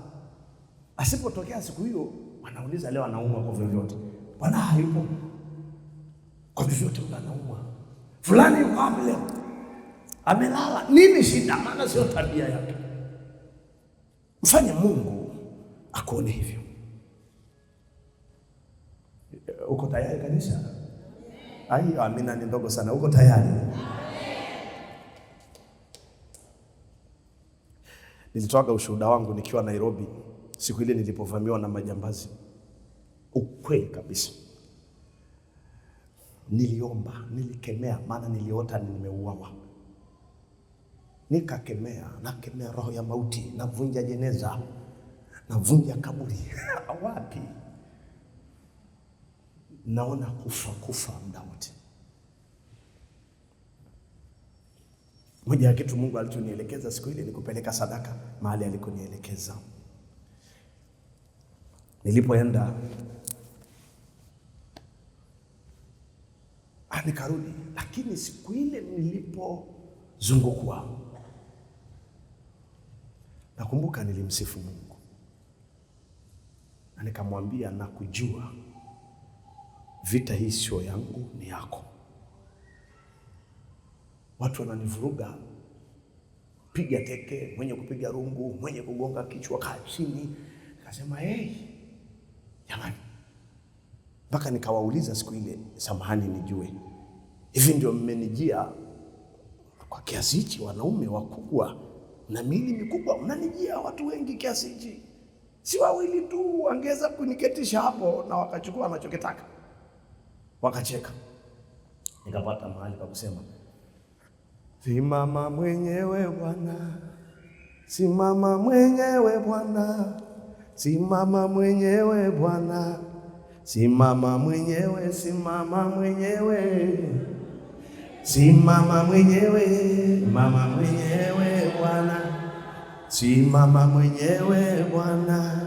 Speaker 1: Asipotokea siku hiyo wanauliza leo anaumwa kwa vyovyote. Bwana hayupo. Kwa vyovyote anaumwa. Fulani yuko wapi leo? Amelala. Nini shida? Maana sio tabia yake. Mfanye Mungu akuone hivyo. Uko tayari kanisa? Ai, amina ni ndogo sana. Uko tayari? Nilitoa ushuhuda wangu nikiwa Nairobi siku ile nilipovamiwa na majambazi. Ukweli kabisa. Niliomba, nilikemea, maana niliota nimeuawa. Nikakemea, nakemea roho ya mauti, navunja jeneza, navunja kaburi. Wapi? Naona kufa muda wote. Moja ya kitu Mungu alichonielekeza siku ile ni kupeleka sadaka mahali alikonielekeza. Nilipoenda nikarudi, lakini siku ile nilipozungukwa, nakumbuka nilimsifu Mungu. Na nikamwambia nakujua vita hii sio yangu, ni yako. Watu wananivuruga, piga teke, mwenye kupiga rungu, mwenye kugonga kichwa, kaa chini. Nikasema jamani. Mpaka nikawauliza siku ile, samahani nijue, hivi ndio mmenijia kwa kiasi hichi, wanaume wakubwa na miili mikubwa, mnanijia watu wengi kiasi hichi? Si wawili tu wangeza kuniketisha hapo na wakachukua wanachokitaka. Wakacheka. Nikapata mahali pa kusema, simama mwenyewe Bwana, simama mwenyewe Bwana, simama mwenyewe Bwana, simama mwenyewe, simama mwenyewe, simama mwenyewe, mama mwenyewe Bwana, simama mwenyewe Bwana,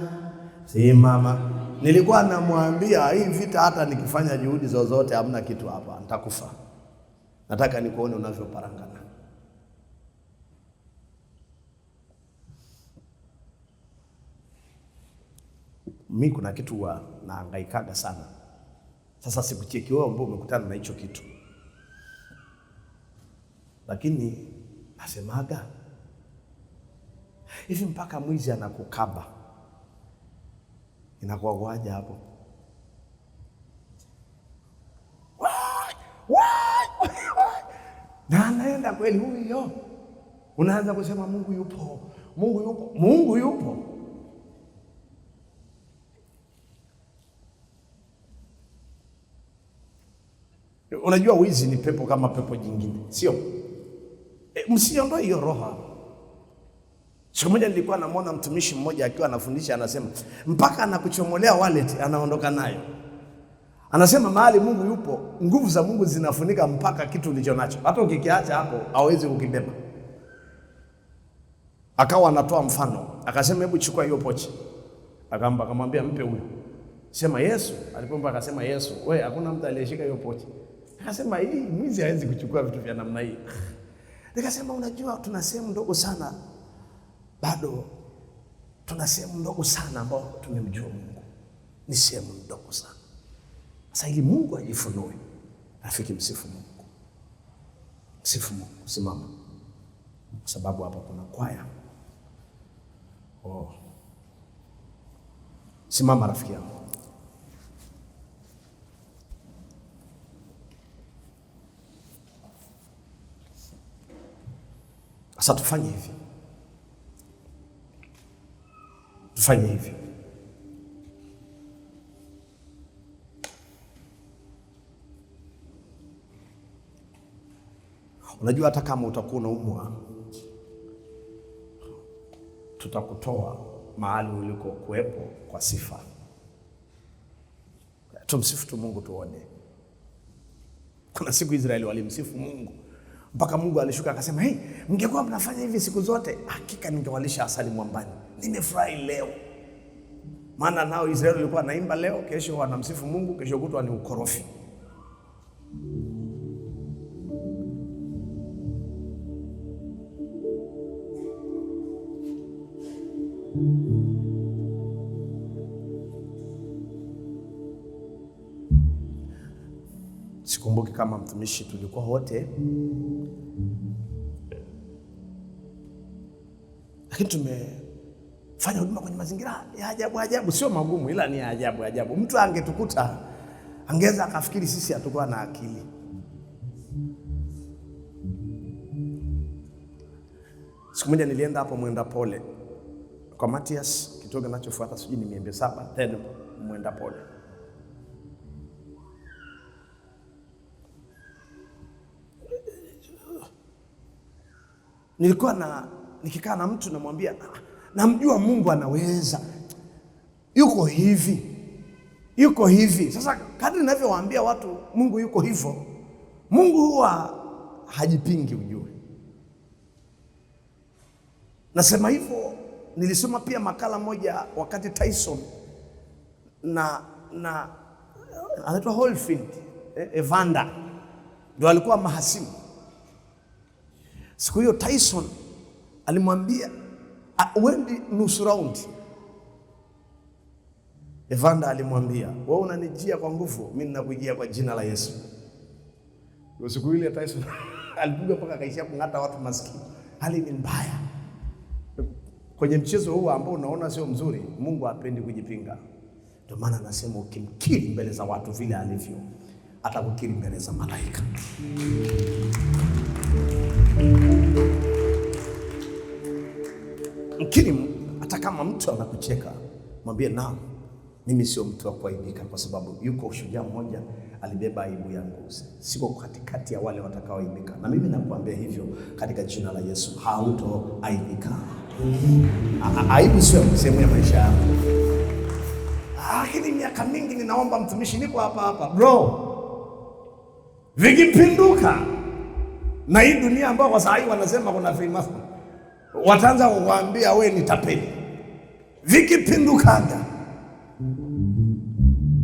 Speaker 1: simama. Nilikuwa namwambia hii vita hata nikifanya juhudi zozote hamna kitu hapa, nitakufa. Nataka nikuone unavyoparangana. Mimi kuna kitu nahangaikaga sana. Sasa sikucheki wewe ambao umekutana na hicho kitu. Lakini nasemaga hivi, mpaka mwizi anakukaba inakuwa waja hapo. Na anaenda kweli huyo. Unaanza kusema Mungu yupo, Mungu yupo, Mungu yupo. Unajua wizi ni pepo kama pepo jingine, sio? Msiondoe hiyo roho. Siku moja nilikuwa namuona mtumishi mmoja akiwa anafundisha, anasema mpaka anakuchomolea wallet anaondoka nayo. Anasema mahali Mungu yupo, nguvu za Mungu zinafunika mpaka kitu ulicho nacho. Hata ukikiacha hapo hawezi kukibeba. Akawa anatoa mfano, akasema hebu chukua hiyo pochi. Akamwambia mpe huyo. Sema Yesu, alipompa akasema Yesu, wewe hakuna mtu aliyeshika hiyo pochi. Akasema hii mwizi hawezi kuchukua vitu vya namna hii. Nikasema unajua tuna sehemu ndogo sana. Bado tuna sehemu ndogo sana ambao tumemjua Mungu. Ni sehemu ndogo sana. Sasa ili Mungu ajifunue, rafiki, msifu Mungu. Msifu Mungu, simama. Kwa sababu hapa kuna kwaya. Simama rafiki yangu. Sasa tufanye hivi. Tufanye hivi. Unajua hata kama utakuwa unaumwa, tutakutoa mahali uliko kuwepo kwa sifa. Tumsifu tu Mungu tuone. Kuna siku Israeli walimsifu Mungu mpaka Mungu alishuka akasema, hey, mngekuwa mnafanya hivi siku zote, hakika ningewalisha asali mwambani. Nimefurahi leo. Maana nao Israeli walikuwa naimba leo, kesho wanamsifu Mungu, kesho kutwa ni ukorofi. Sikumbuki kama mtumishi tulikuwa wote, lakini tumefanya huduma kwenye mazingira ya ajabu, sio magumu, ila ni ya ajabu. Mtu angetukuta angeza akafikiri sisi hatakuwa na akili. Siku moja nilienda hapo Mwenda Pole kwa Matias, kituo kinachofuata sijui ni Miembe 7 then Mwenda Pole. Nilikuwa nikikaa na mtu namwambia, namjua Mungu anaweza, yuko hivi. Sasa kadri ninavyowaambia watu Mungu yuko hivyo, Mungu huwa hajipingi, ujue. Nasema hivyo, nilisoma pia makala moja wakati Tyson na anaitwa Holyfield, Evander ndio alikuwa mahasimu. Siku hiyo Tyson alimwambia wendi nusu round. Evander alimwambia, wewe unanijia kwa nguvu, mimi ninakujia kwa jina la Yesu. Siku ile Tyson alipiga mpaka akaishia kung'ata watu maskini. Hali ni mbaya. Kwenye mchezo huu ambao unaona sio mzuri, Mungu hapendi kujipinga. Ndio maana anasema ukimkiri mbele za watu vile alivyo, atakukiri mbele za malaika. Mkiri hata kama mtu anakucheka, mwambie naam, mimi sio mtu wa kuaibika, kwa sababu yuko shujaa mmoja alibeba aibu yangu. Siko katikati ya wale watakaoaibika. Na mimi nakuambia hivyo katika jina la Yesu, hautoaibika. Aibu sio sehemu ya maisha yako. Lakini miaka mingi ninaomba mtumishi, niko hapa bro. Vikipinduka na hii dunia ambao kwa sasa wanasema kuna famous, wataanza kukuambia wewe ni tapeli. Vikipindukaga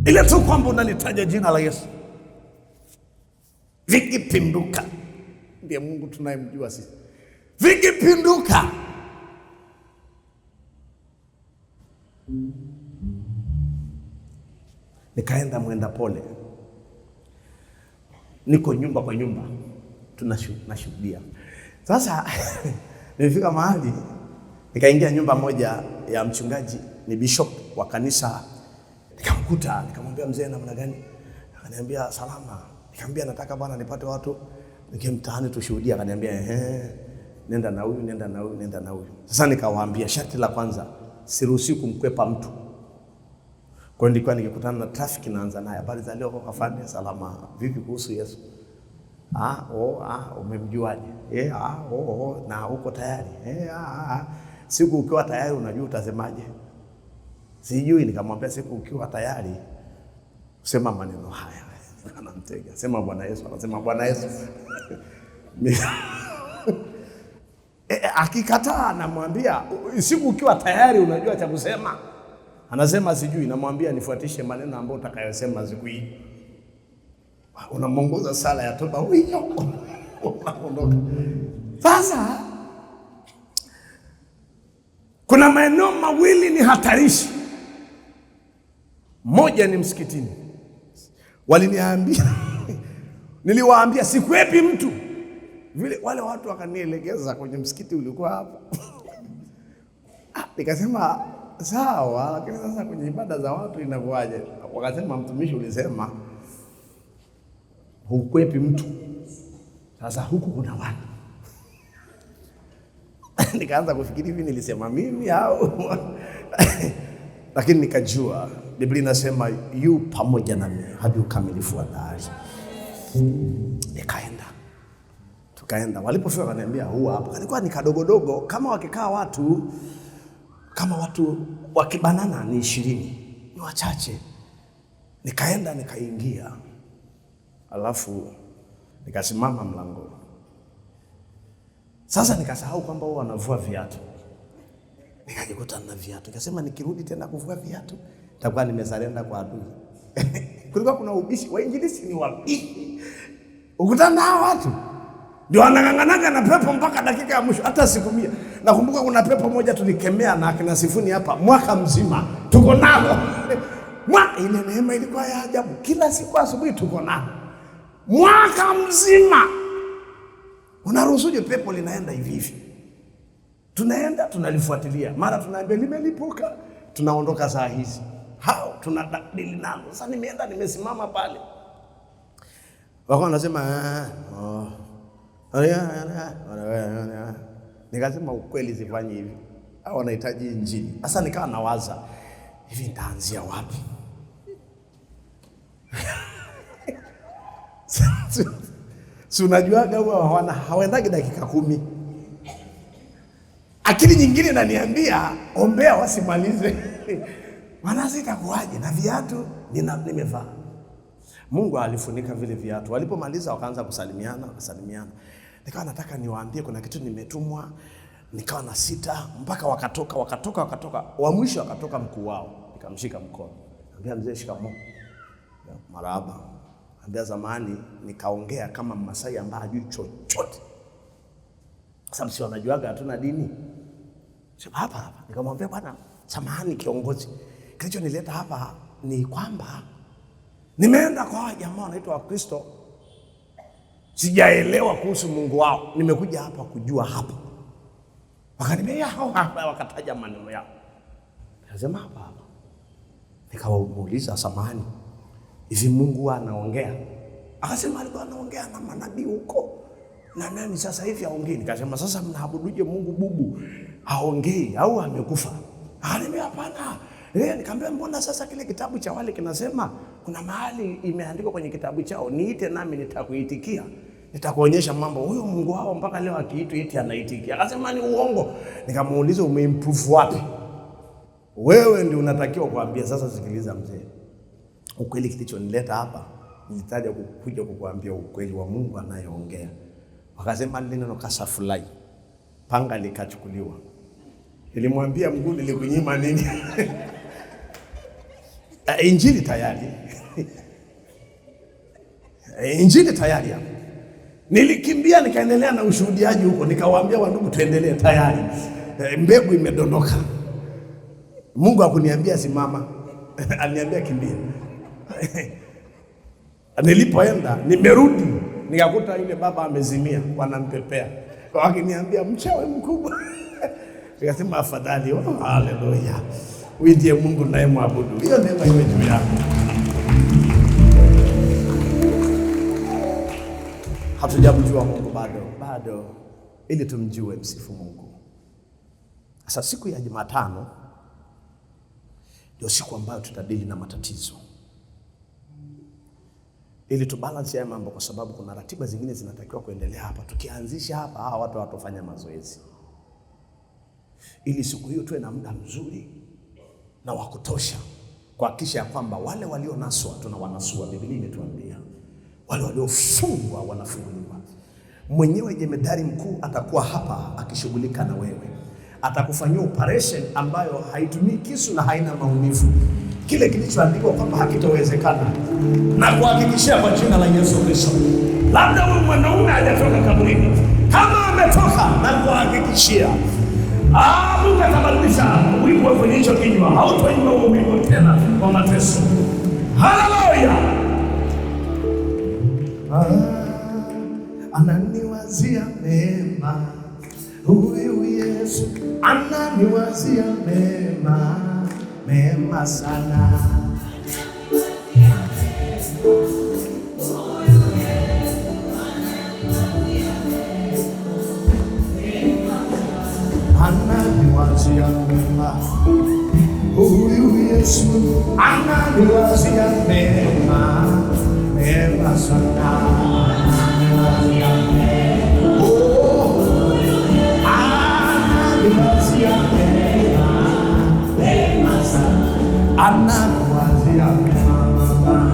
Speaker 1: ile tu kwamba unalitaja jina la Yesu, vikipinduka, ndiye Mungu tunayemjua sisi. Vikipinduka, nikaenda Mwenda Pole, niko nyumba kwa nyumba tunashuhudia. Sasa nilifika mahali nikaingia nyumba moja ya mchungaji, ni bishop wa kanisa. Nikamkuta, nikamwambia mzee namna gani? Akaniambia salama. Nikamwambia nataka bwana nipate watu nikimtahani tushuhudia. Akaniambia nenda na huyu. Sasa nikawaambia sharti la kwanza, siruhusi kumkwepa mtu. Kwa nilikuwa nikikutana na traffic naanza naye, habari za leo kwa kafani, salama, vipi kuhusu Yesu? Umemjuaje? Na uko tayari? Siku ukiwa tayari unajua utasemaje? Sijui. Nikamwambia siku ukiwa tayari sema maneno haya. Anamtega, sema Bwana Yesu. Anasema Bwana Yesu. Akikataa namwambia siku ukiwa tayari unajua cha kusema. Anasema sijui. Namwambia nifuatishe maneno ambayo utakayosema siku hii. Unamongoza sala ya toba huyo. Unaondoka. Sasa kuna maeneo mawili ni hatarishi. Moja ni msikitini. Waliniambia niliwaambia sikwepi mtu. Vile wale watu wakanielekeza kwenye msikiti ulikuwa hapo. Nikasema sawa, lakini sasa kwenye ibada za watu inakuwaje? Wakasema mtumishi ulisema hukwepi mtu. Sasa huku kuna watu. Nikaanza kufikiri hivi nilisema mimi au lakini nikajua Biblia inasema yu pamoja nami hadi ukamilifu wa dahari. Nikaenda Tukaenda, walipofika wakaniambia huu hapa. Kalikuwa ni kadogodogo kama wakikaa watu wakibanana ni 20, ni wachache. Nikaenda nikaingia, alafu nikasimama mlango. Sasa nikasahau kwamba wao wanavua viatu. Nikajikuta na viatu. Nikasema nikirudi tena kuvua viatu nitakuwa nimesarenda kwa adui. Kulikuwa kuna ubishi, wainjilisti ni wabishi. Ukutana na watu ndio wanang'ang'anaga na pepo mpaka dakika ya mwisho, hata siku 100. Nakumbuka kuna pepo moja tulikemea na akina Sifuni hapa mwaka mzima. Tuko nalo. Ile neema ilikuwa ya ajabu. Kila siku asubuhi tuko nalo. Mwaka mzima. Unaruhusuje pepo linaenda hivi hivi? Tunaenda tunalifuatilia. Mara tunaambia limelipuka. Tunaondoka saa hizi. Hao tunadili nalo. Sasa nimeenda nimesimama pale. Wako wanasema nikasema ukweli sifanyi hivi. Hao wanahitaji injili. Sasa nikawa nawaza hivi nitaanzia wapi? Si unajuaga huwa hawaendagi dakika 10. Akili nyingine inaniambia ombea wasimalize. Wanasita kuaje na viatu nimevaa. Mungu alifunika vile viatu. Walipomaliza wakaanza kusalimiana. Nikawa nataka niwaambie kuna kitu nimetumwa. Nikawa na sita mpaka wakatoka. Wa mwisho akatoka mkuu wao. Nikamshika mkono. Nikamwambia mzee shikamoo. Marahaba. Ambia zamani nikaongea kama Mmasai ambaye hajui chochote. Sababu si wanajuaga hatuna dini. Sema hapa. Nikamwambia bwana, samahani kiongozi. Kilichonileta hapa ni kwamba nimeenda kwa jamaa wanaitwa Wakristo. Sijaelewa kuhusu Mungu wao. Nimekuja hapa kujua hapa. Wakaniambia hapa, wakataja maneno yao. Nikasema hapa. Nikamuuliza samahani, hivi Mungu anaongea? Akasema alikuwa anaongea na manabii huko. Na nani sasa hivi haongei? Nikasema sasa mnaabuduje Mungu bubu? Haongei au amekufa? Akaniambia hapana. Nikamwambia mbona sasa kile kitabu cha wale kinasema kuna mahali imeandikwa kwenye kitabu chao niite nami nitakuitikia. Nitakuonyesha mambo. Huyo Mungu wao mpaka leo akiitwa eti anaitikia. Akasema ni uongo. Nikamuuliza umeimprove wapi? Wewe ndio unatakiwa kuambia. Sasa sikiliza mzee. Ukweli kilichonileta hapa nilitaja kukuja kukuambia ukweli wa Mungu anayeongea. Wakasema neno kasafulai. Panga likachukuliwa. Nilimwambia mguu nilikunyima nini? Injili tayari. Injili tayari hapo. Nilikimbia nikaendelea na ushuhudiaji huko, nikawaambia wandugu tuendelee tayari. Mbegu imedondoka. Mungu hakuniambia simama. Aliniambia kimbia. Nilipoenda, nimerudi, nikakuta yule baba amezimia, wanampepea. Wakiniambia mchawi mkubwa. Nikasema afadhali, haleluya. Wewe ndiye Mungu naye muabudu. Hiyo neema iwe juu yako. Hatujamjua Mungu bado ili tumjue, msifu Mungu. Sasa siku ya Jumatano ndio siku ambayo tutadili na matatizo. Ili tubalance haya mambo kwa sababu kuna ratiba zingine zinatakiwa kuendelea hapa. Tukianzisha hapa hawa watu watafanya mazoezi. Ili siku hiyo tuwe na muda mzuri na wa kutosha kuhakikisha kwamba wale walionaswa tunawanasua. Biblia imetuambia wale waliofungwa wanafunguliwa. Mwenyewe jemedari mkuu atakuwa hapa akishughulika na wewe. Atakufanyia operation ambayo haitumii kisu na haina maumivu. Kile kilichoandikwa kwamba hakitowezekana. Na kuhakikishia kwa jina la Yesu Kristo. Labda huyu mwanaume hajatoka kaburini. Kama ametoka, na kuhakikishia Mungu atabadilisha wimbo kwenye hicho kinywa. Hautaimba huo wimbo tena kwa mateso. Haleluya. Ananiwazia mema. Huyu Yesu ananiwazia mema. Mema sana. Ananiwazia mema. Huyu Yesu ananiwazia mema. Mema sana. anakuwazia mema.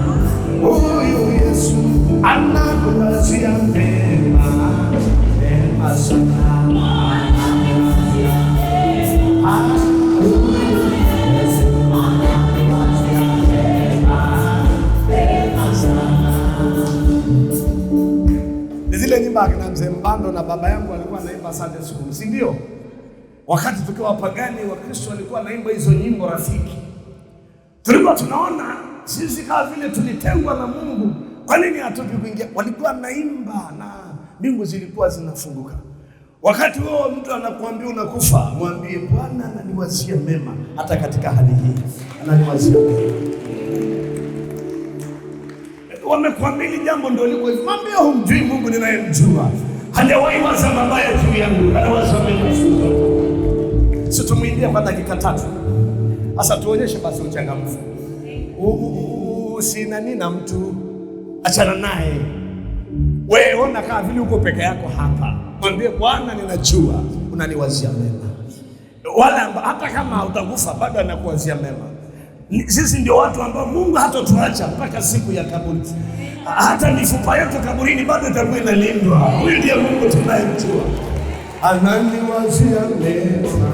Speaker 1: Huyu Yesu anakuwazia mema, mema sana. Ni zile nyimbo akina Mzee Mbando na baba yangu walikuwa naimba Sunday school, si ndio? Wakati tukiwa wapagani, Wakristo walikuwa naimba hizo nyimbo rafiki. Tulikuwa tunaona sisi kama vile tulitengwa na Mungu. Kwa nini hatupi kuingia? Walikuwa naimba na mbingu zilikuwa zinafunguka. Wakati huo mtu anakuambia unakufa, mwambie Bwana ananiwazia mema hata katika hali hii. Ananiwazia mema. Wamekuambia jambo ndio liko hivi. Mwambie humjui Mungu ninayemjua. Hajawahi waza mabaya juu yangu, anawaza mema tu. Sisi tumwingie kwa dakika 3. Sasa tuonyeshe basi uchangamfu. Usina nini na mtu, achana naye. Wewe ona kama vile uko peke yako hapa. Mwambie Bwana ninajua unaniwazia mema. Wala hata kama utakufa bado anakuwazia mema. Sisi ndio watu ambao Mungu hatatuacha mpaka siku ya kaburi. Hata mifupa yetu kaburini bado itakuwa inalindwa. Huyu ndiye Mungu tunayemjua. Ananiwazia mema.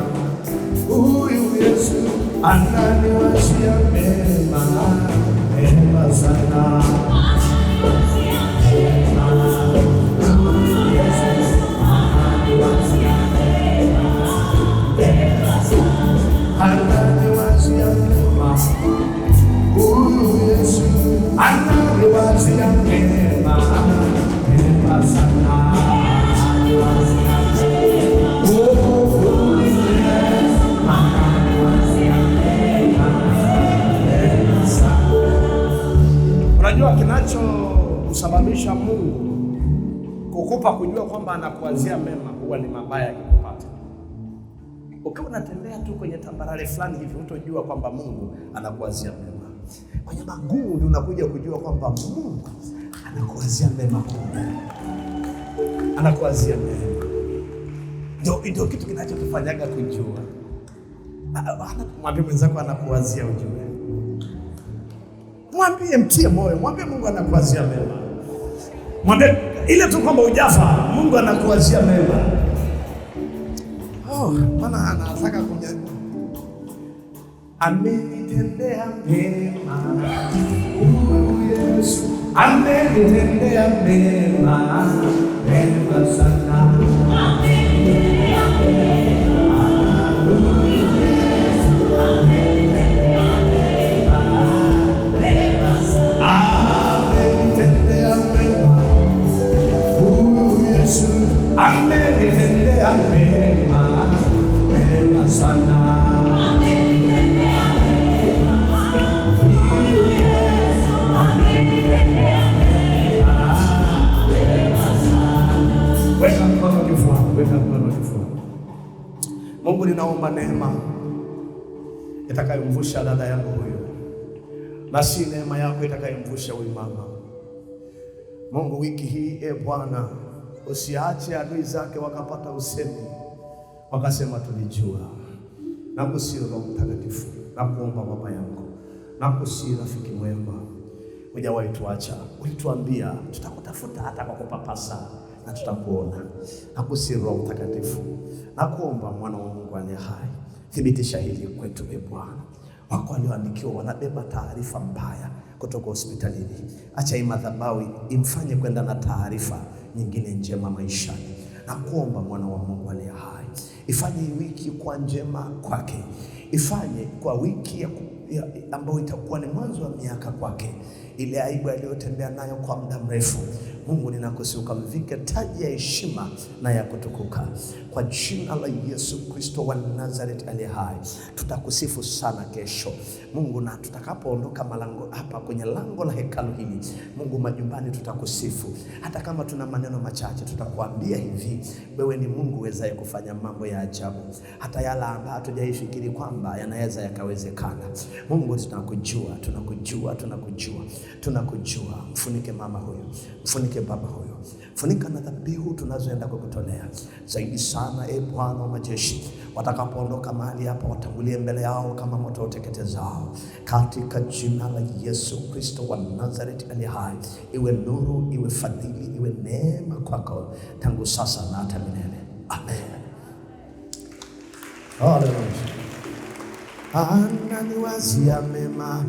Speaker 1: Huyu Yesu ananiwazia mema, mema sana. Ananiwazia mema. Huyu Yesu ananiwazia mema, mema sana. Unajua kinacho kusababisha Mungu kukupa kujua kwamba anakuwazia mema huwa ni mabaya yakikupata. Ukiwa unatembea tu kwenye tambarare fulani hivi utojua kwamba Mungu anakuwazia mema. Kwenye magumu ndio unakuja kujua kwamba Mungu anakuwazia mema. Anakuwazia mema. Ndio kitu kinachotufanyaga kujua. Mwambie mwenzako anakuwazia ujue. Mwambie mtie moyo, mwambie Mungu anakuwazia mema. Mwambie ile tu kwamba hujafa, Mungu anakuwazia mema. Maana anataka kujaribu. Amenitendea mema. Yesu amenitendea mema, mema sana. Amenitendea mema. Amenitendea mema, mema sana. Amenitendea mema. Yesu amenitendea mema, mema sana. Weka mkono kifuani, weka mkono kifuani. Mungu ninaomba neema itakayomvusha dada yangu huyo. Na si neema yako itakayomvusha huyu mama. Mungu wiki hii Bwana usiache adui zake wakapata usemi wakasema tulijua. Nakusihi Roho Mtakatifu, nakuomba baba yangu, nakusihi rafiki mwema, hujawahi tuacha. Ulituambia tutakutafuta hata kwa kupapasa na tutakuona. Nakusihi Roho Mtakatifu, nakuomba mwana wa Mungu aliye hai, thibitisha hili kwetu Bwana. Wako walioandikiwa wanabeba taarifa mbaya kutoka hospitalini. Acha hii madhabahu imfanye kwenda na taarifa nyingine njema maishani. Na kuomba mwana wa Mungu aliye hai, ifanye wiki kwa njema kwake. Ifanye kwa wiki ambayo itakuwa ni mwanzo wa miaka kwake. Ile aibu aliyotembea nayo kwa muda mrefu, Mungu ninakusihi ukamvike taji ya heshima na ya kutukuka. Kwa jina la Yesu Kristo wa Nazareth aliye hai, tutakusifu sana kesho Mungu, na tutakapoondoka malango hapa kwenye lango la hekalu hili Mungu, majumbani tutakusifu. Hata kama tuna maneno machache tutakuambia hivi: wewe ni Mungu uwezaye kufanya mambo ya ajabu, hata yale ambayo hatujaifikiri kwamba yanaweza yakawezekana. Mungu tunakujua, tunakujua, tunakujua, tunakujua. Mfunike mama huyo, mfunike baba huyo, Funika na dhabihu tunazoenda kukutolea. Zaidi sana, Bwana wa majeshi, watakapoondoka mahali hapa watangulie mbele yao kama moto uteketezao. Katika jina la Yesu Kristo wa Nazareti aliye hai, iwe nuru, iwe fadhili, iwe neema kwako tangu sasa na hata milele. Amen. Hallelujah. Ananiwazia mema,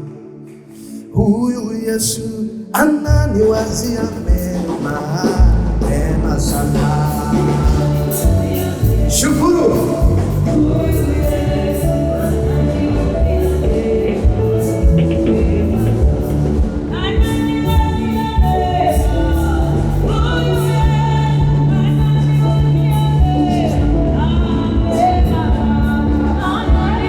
Speaker 1: huyu Yesu ananiwazia mema, mema sana. Shukuru.